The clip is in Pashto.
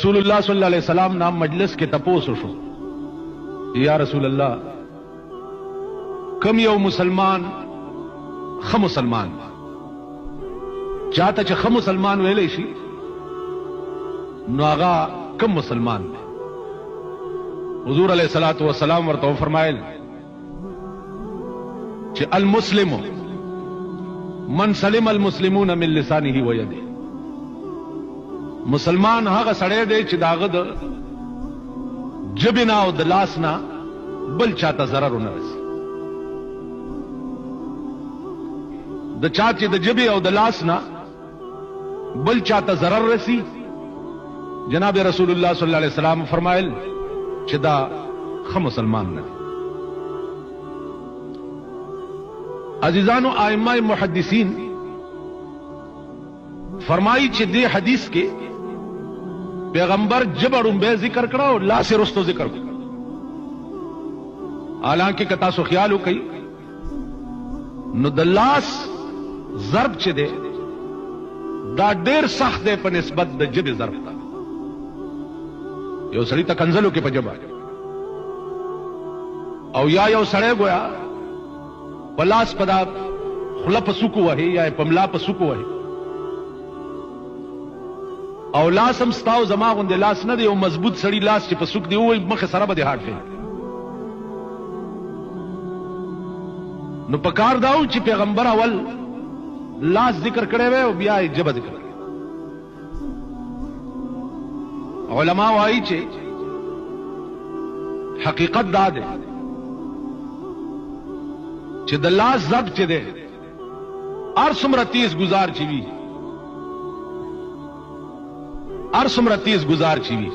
رسول اللہ صلی اللہ علیہ وسلم نام مجلس کے تپوسو شو یا رسول اللہ کم یو مسلمان خ مسلمان چاہتا چھ خ مسلمان ویلے شی نو آغا کم مسلمان دے حضور علیہ الصلوۃ والسلام ورتو فرمائل چھ المسلم من سلم المسلمون من لسانه و یده مسلمان هغه سړی دی چې داغه د جبنا او د لاسنا بل چاته ضرر نه رسي د چا چې د جبې او د لاسنا بل چاته ضرر رسي جناب رسول الله صلی الله علیه وسلم فرمایل چې دا خ مسلمان نه عزیزانو ائمه محدثین فرمائی چې دې حدیث کې پیغمبر جبړم به ذکر کړه او لاس رستو ذکر کړه حالانکه کتا سو خیال وکي نو د لاس ضرب چې ده دا ډیر سخت ده په نسبت د جبې ضرب ته یو سړی ته کنزلو کې پجبا او یا یو سړی گویا پلاس پدا خلا پسوکو وهي یا پملا پسوکو وهي او لاس هم ستاو زما غوندې لاس نه دی او مضبوط سړی لاس چې پسوک دی وای مخه سره به هاټ کوي نو پکار داو چې پیغمبر اول لاس ذکر کړي وي او بیا یې جبه ذکر کړي علماء وايي چې حقیقت دا ده چې د لاس ضرب چې ده هر څومره تیز گزار چي وي هر څومره تیز گزار چي وي